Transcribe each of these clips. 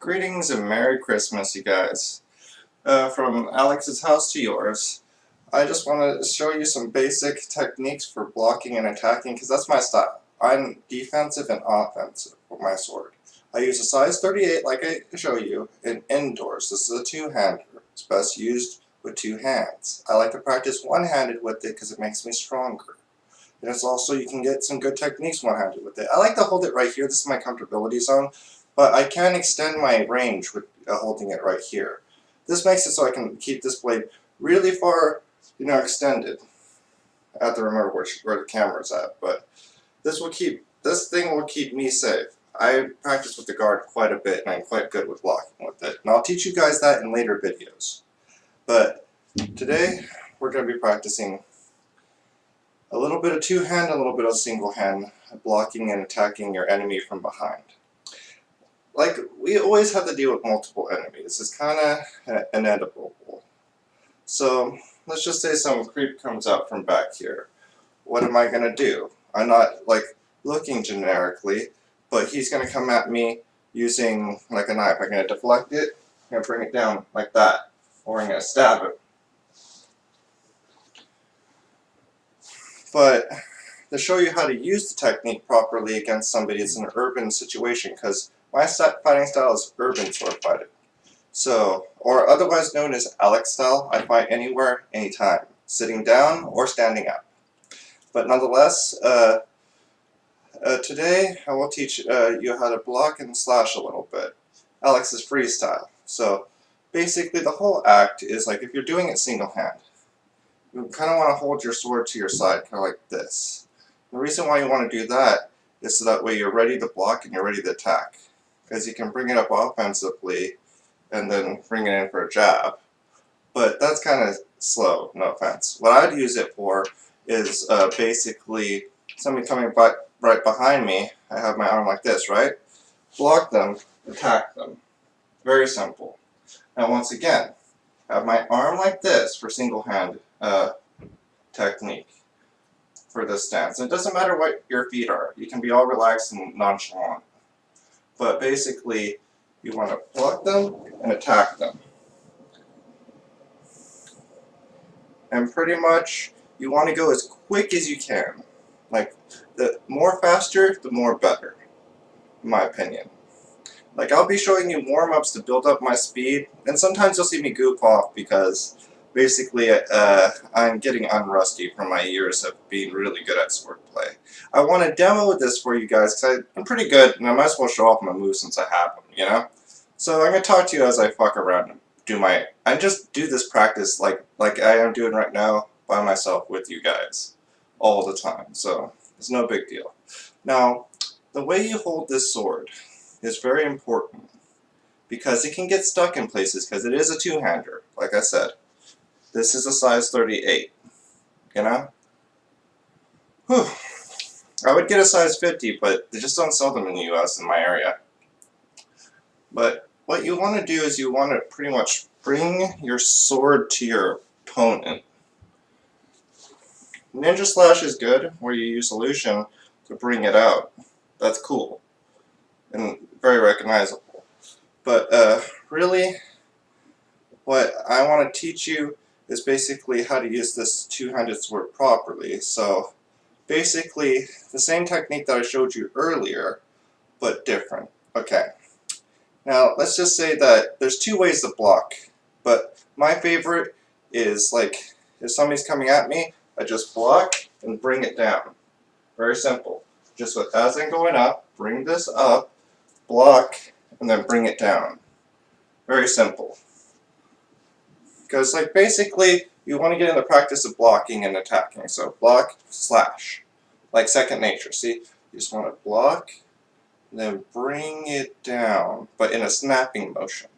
Greetings and Merry Christmas, you guys. From Alex's house to yours. I just want to show you some basic techniques for blocking and attacking, because that's my style. I'm defensive and offensive with my sword. I use a size 38 like I show you in indoors. This is a two-hander. It's best used with two hands. I like to practice one-handed with it because it makes me stronger. And it's also, you can get some good techniques one-handed with it. I like to hold it right here. This is my comfortability zone. But I can extend my range with holding it right here. This makes it so I can keep this blade really far, extended at the remote where the camera's at. But this thing will keep me safe. I practice with the guard quite a bit, and I'm quite good with blocking with it. And I'll teach you guys that in later videos. But today we're going to be practicing a little bit of two-hand, a little bit of single-hand, blocking and attacking your enemy from behind. Like, we always have to deal with multiple enemies. It's kind of inevitable. So, let's just say some creep comes out from back here. What am I going to do? I'm not, looking generically, but he's going to come at me using, like, a knife. I'm going to deflect it, I'm going to bring it down like that, or I'm going to stab it. But to show you how to use the technique properly against somebody, it's an urban situation, because my fighting style is urban sword fighting. So, or otherwise known as Alex style, I fight anywhere, anytime, sitting down or standing up. But nonetheless, today I will teach you how to block and slash a little bit. Alex is freestyle. So basically the whole act is like if you're doing it single hand, you kind of want to hold your sword to your side, kind of like this. The reason why you want to do that is so that way you're ready to block and you're ready to attack. Because you can bring it up offensively and then bring it in for a jab. But that's kind of slow, no offense. What I'd use it for is basically somebody coming right behind me. I have my arm like this, right? Block them, attack them. Very simple. Now once again, I have my arm like this for single hand technique for this stance. And it doesn't matter what your feet are. You can be all relaxed and nonchalant. But basically, you want to block them and attack them. And pretty much, you want to go as quick as you can. Like, the more faster, the more better, in my opinion. Like, I'll be showing you warm-ups to build up my speed, and sometimes you'll see me goof off because basically I'm getting unrusty from my years of being really good at swordplay. I want to demo this for you guys because I'm pretty good, and I might as well show off my moves since I have them, So I'm going to talk to you as I fuck around and I just do this practice like I am doing right now by myself with you guys all the time, so it's no big deal. Now, the way you hold this sword is very important because it can get stuck in places because it is a two-hander, like I said. This is a size 38, Whew. I would get a size 50, but they just don't sell them in the US in my area. But what you want to do is you want to pretty much bring your sword to your opponent. Ninja Slash is good, where you use illusion to bring it out. That's cool. And very recognizable. But really, what I want to teach you is basically how to use this two-handed sword properly. So basically, the same technique that I showed you earlier, but different. Okay. Now, let's just say that there's two ways to block, but my favorite is, like, if somebody's coming at me, I just block and bring it down. Very simple. Just as I'm going up, bring this up, block, and then bring it down. Very simple. Because, like, basically, you want to get in the practice of blocking and attacking. So, block, slash. Like second nature. See? You just want to block, and then bring it down, but in a snapping motion.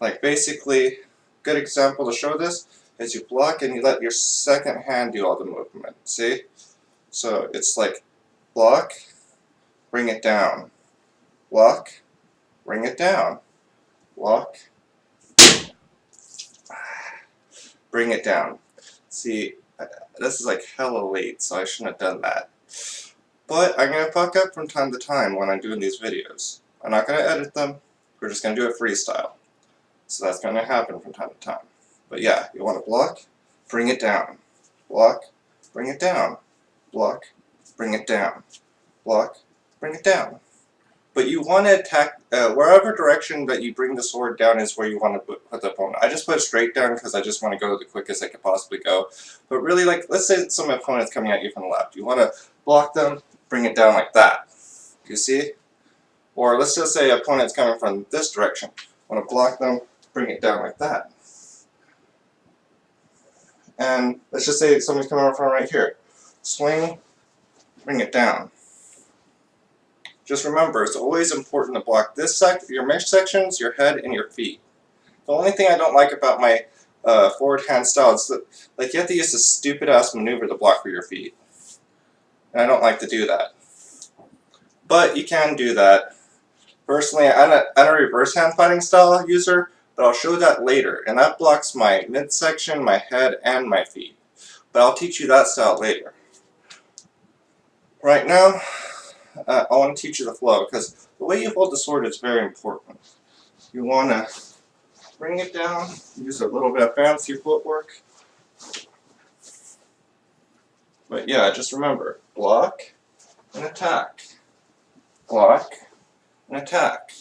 Like, basically, good example to show this is you block and you let your second hand do all the movement. See? So, it's like, block, bring it down. Block, bring it down. Block, bring it down. See, this is like hella late, so I shouldn't have done that. But I'm going to fuck up from time to time when I'm doing these videos. I'm not going to edit them. We're just going to do it freestyle. So that's going to happen from time to time. But yeah, you want to block, bring it down. Block, bring it down. Block, bring it down. Block, bring it down. But you want to attack, wherever direction that you bring the sword down is where you want to put the opponent. I just put it straight down because I just want to go the quickest I could possibly go. But really, like, let's say some opponent's coming at you from the left. You want to block them, bring it down like that. You see? Or let's just say opponent's coming from this direction. Want to block them, bring it down like that. And let's just say somebody's coming from right here. Swing, bring it down. Just remember, it's always important to block this your mesh sections, your head, and your feet. The only thing I don't like about my forward hand style is that, like, you have to use this stupid ass maneuver to block for your feet. And I don't like to do that. But you can do that. Personally, I'm a reverse hand fighting style user, but I'll show that later. And that blocks my midsection, my head, and my feet. But I'll teach you that style later. Right now, I want to teach you the flow, because the way you hold the sword is very important. You want to bring it down, use a little bit of fancy footwork. But yeah, just remember, block and attack. Block and attack.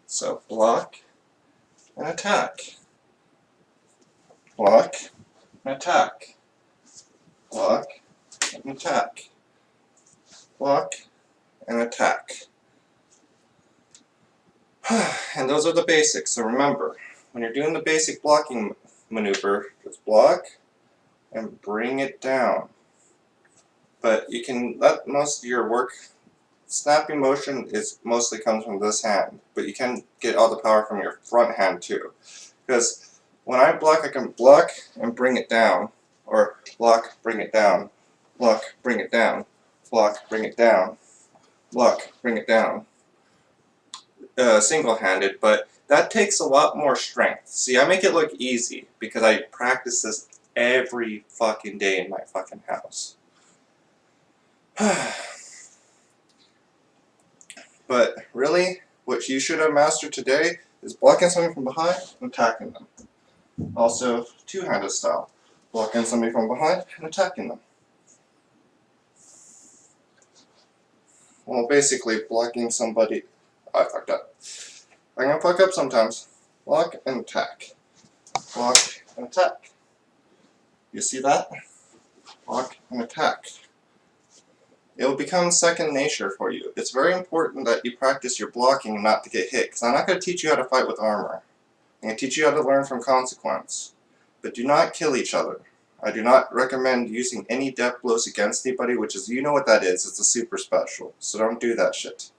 So block and attack. Block and attack. Block and attack. Block and attack. And those are the basics, so remember, when you're doing the basic blocking maneuver, just block and bring it down. But you can let most of your work, snapping motion mostly comes from this hand, but you can get all the power from your front hand too. Because when I block, I can block and bring it down, or block, bring it down, block, bring it down, block, bring it down, block, bring it down. Single-handed, but that takes a lot more strength. See, I make it look easy because I practice this every fucking day in my fucking house. But really, what you should have mastered today is blocking somebody from behind and attacking them. Also, two-handed style. Blocking somebody from behind and attacking them. Well, basically, blocking somebody... I fucked up. I'm gonna fuck up sometimes. Block and attack. Block and attack. You see that? Block and attack. It will become second nature for you. It's very important that you practice your blocking not to get hit, because I'm not going to teach you how to fight with armor. I'm going to teach you how to learn from consequence. But do not kill each other. I do not recommend using any death blows against anybody, which is, you know what that is, it's a super special. So don't do that shit.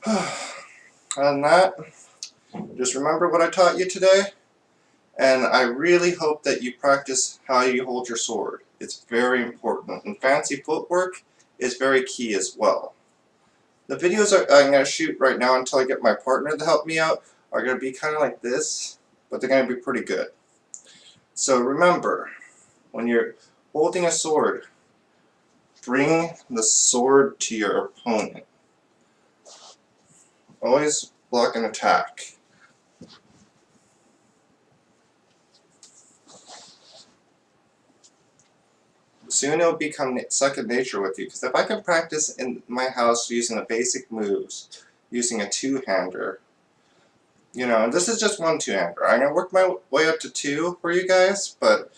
Other than that, just remember what I taught you today, and I really hope that you practice how you hold your sword. It's very important, and fancy footwork is very key as well. The videos I'm going to shoot right now until I get my partner to help me out are going to be kind of like this, but they're going to be pretty good. So remember, when you're holding a sword, bring the sword to your opponent. Always block and attack. Soon it'll become second nature with you, because if I can practice in my house using the basic moves, using a two-hander, you know, and this is just one two-hander. I'm going to work my way up to two for you guys, but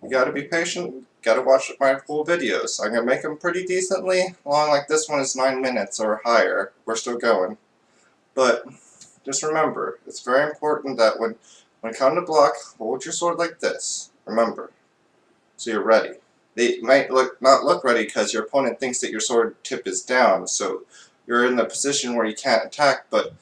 you got to be patient, got to watch my full videos. I'm going to make them pretty decently long, like this one is 9 minutes or higher. We're still going. But just remember, it's very important that when it comes to block, hold your sword like this. Remember, so you're ready. They might not look ready because your opponent thinks that your sword tip is down, so you're in the position where you can't attack, but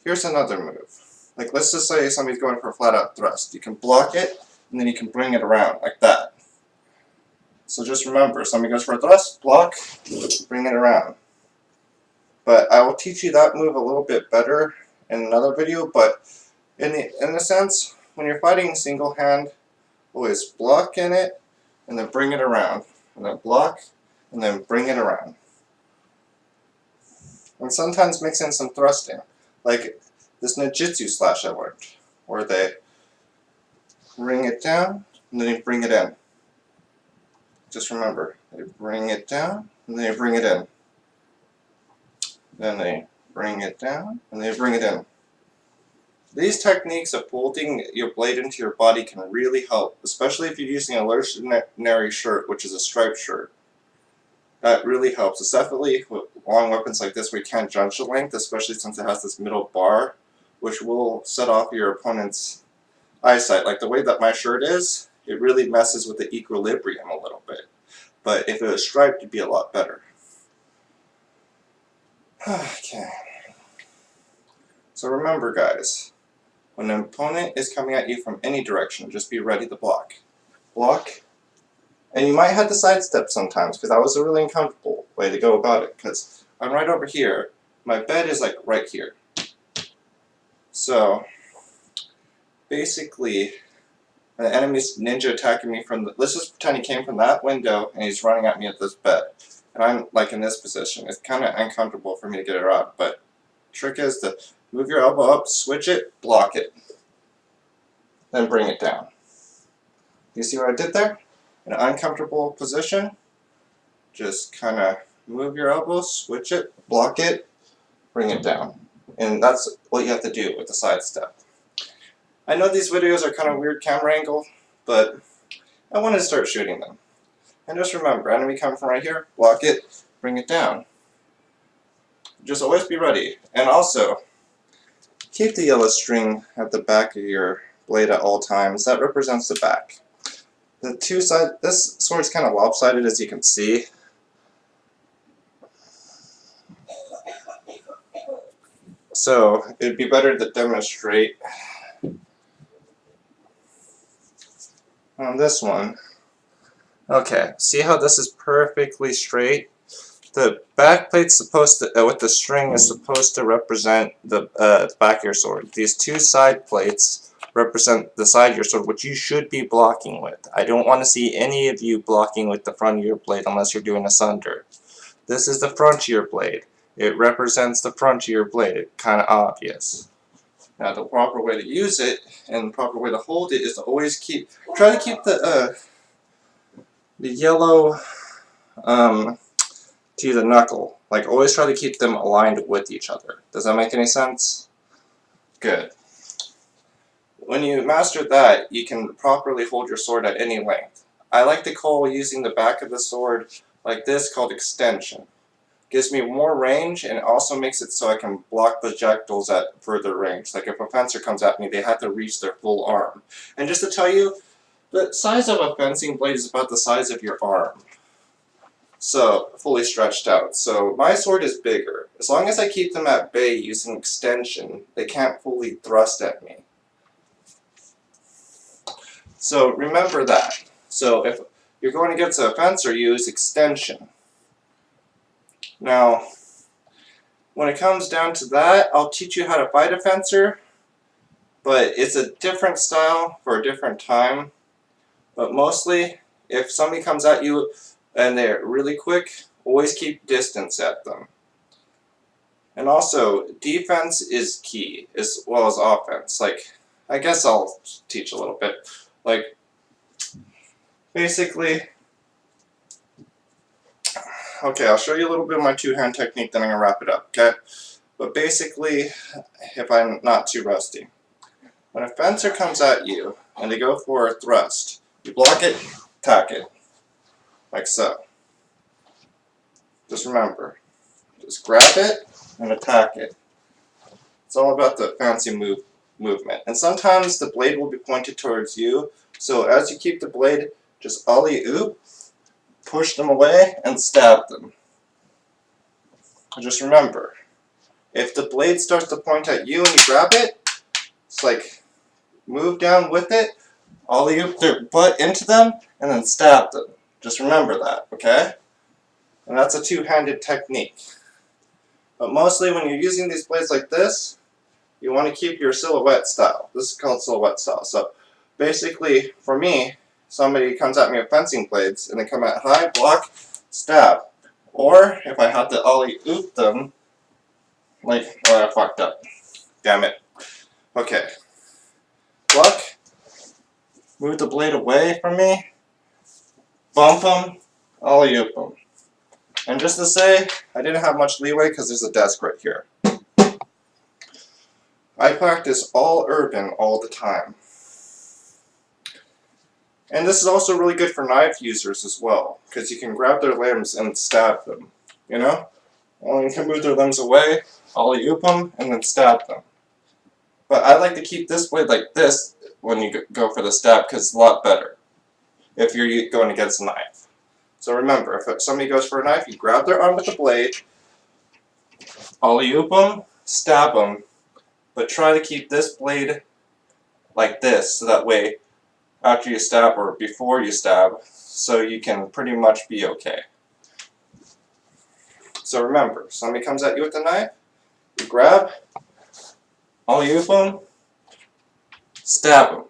here's another move. Like, let's just say somebody's going for a flat-out thrust. You can block it, and then you can bring it around, like that. So just remember, somebody goes for a thrust, block, bring it around. But I will teach you that move a little bit better in another video, but in a sense, when you're fighting single hand, always block in it, and then bring it around, and then block, and then bring it around. And sometimes mix in some thrusting, like this ninjutsu slash I learned, where they bring it down and then you bring it in. Just remember, they bring it down and then they bring it in. Then they bring it down and they bring it in. These techniques of folding your blade into your body can really help, especially if you're using a mercenary shirt, which is a striped shirt. That really helps. It's definitely with long weapons like this where you can't judge the length, especially since it has this middle bar, which will set off your opponent's eyesight. Like the way that my shirt is, it really messes with the equilibrium a little bit. But if it was striped, it'd be a lot better. Okay. So remember, guys, when an opponent is coming at you from any direction, just be ready to block. Block. And you might have to sidestep sometimes, because that was a really uncomfortable way to go about it, because I'm right over here. My bed is like right here. So, basically, the enemy's ninja attacking me from the... Let's just pretend he came from that window, and he's running at me at this bed. And I'm like in this position. It's kind of uncomfortable for me to get it out, but the trick is to move your elbow up, switch it, block it, then bring it down. You see what I did there? In an uncomfortable position, just kind of move your elbow, switch it, block it, bring it down. And that's what you have to do with the side step. I know these videos are kind of weird camera angle, but I wanted to start shooting them. And just remember, enemy coming from right here, block it, bring it down. Just always be ready. And also, keep the yellow string at the back of your blade at all times. That represents the back. The two sides, this sword's kind of lopsided as you can see. So, it'd be better to demonstrate on this one. Okay, see how this is perfectly straight? The back plate's supposed to, with the string, is supposed to represent the back of your sword. These two side plates represent the side of your sword, which you should be blocking with. I don't want to see any of you blocking with the front of your blade unless you're doing a sunder. This is the front of your blade. It represents the front of your blade. It's kind of obvious. Now the proper way to use it and the proper way to hold it is to always try to keep the yellow to the knuckle. Like always try to keep them aligned with each other. Does that make any sense? Good. When you master that, you can properly hold your sword at any length. I like to call using the back of the sword like this called extension. Gives me more range and also makes it so I can block projectiles at further range. Like if a fencer comes at me, they have to reach their full arm. And just to tell you, the size of a fencing blade is about the size of your arm. So, fully stretched out. So, my sword is bigger. As long as I keep them at bay using extension, they can't fully thrust at me. So, remember that. So, if you're going against a fencer, use extension. Now, when it comes down to that, I'll teach you how to fight a fencer, but it's a different style for a different time. But mostly, if somebody comes at you and they're really quick, always keep distance at them. And also, defense is key, as well as offense. Like, I guess I'll teach a little bit. Like, basically, okay, I'll show you a little bit of my two-hand technique, then I'm going to wrap it up, okay? But basically, if I'm not too rusty, when a fencer comes at you, and they go for a thrust, you block it, attack it, like so. Just remember, just grab it and attack it. It's all about the fancy movement. And sometimes the blade will be pointed towards you, so as you keep the blade, just alley-oop, push them away, and stab them. And just remember, if the blade starts to point at you and you grab it, it's like move down with it, alley-oop their butt into them, and then stab them. Just remember that, okay? And that's a two-handed technique. But mostly when you're using these blades like this, you want to keep your silhouette style. This is called silhouette style. So basically, for me, somebody comes at me with fencing blades, and they come at high, block, stab. Or, if I have to alley-oop them, Like, oh, I fucked up. Damn it. Okay. Pluck. Move the blade away from me. Bump him. Alley-oop him. And just to say, I didn't have much leeway because there's a desk right here. I practice all urban all the time. And this is also really good for knife users as well, because you can grab their limbs and stab them, you know? Well, you can move their limbs away, alley-oop them, and then stab them. But I like to keep this blade like this when you go for the stab, because it's a lot better if you're going against a knife. So remember, if somebody goes for a knife, you grab their arm with the blade, alley-oop them, stab them, but try to keep this blade like this, so that way after you stab or before you stab, so you can pretty much be okay. So remember, somebody comes at you with a knife, you grab, alley-oop them, stab them.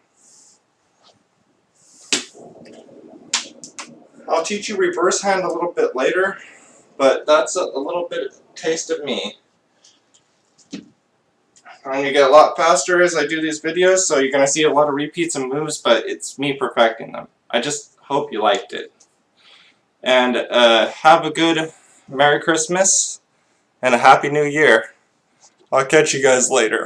I'll teach you reverse hand a little bit later, but that's a little bit of taste of me. I'm going to get a lot faster as I do these videos, so you're going to see a lot of repeats and moves, but it's me perfecting them. I just hope you liked it. And have a good Merry Christmas and a Happy New Year. I'll catch you guys later.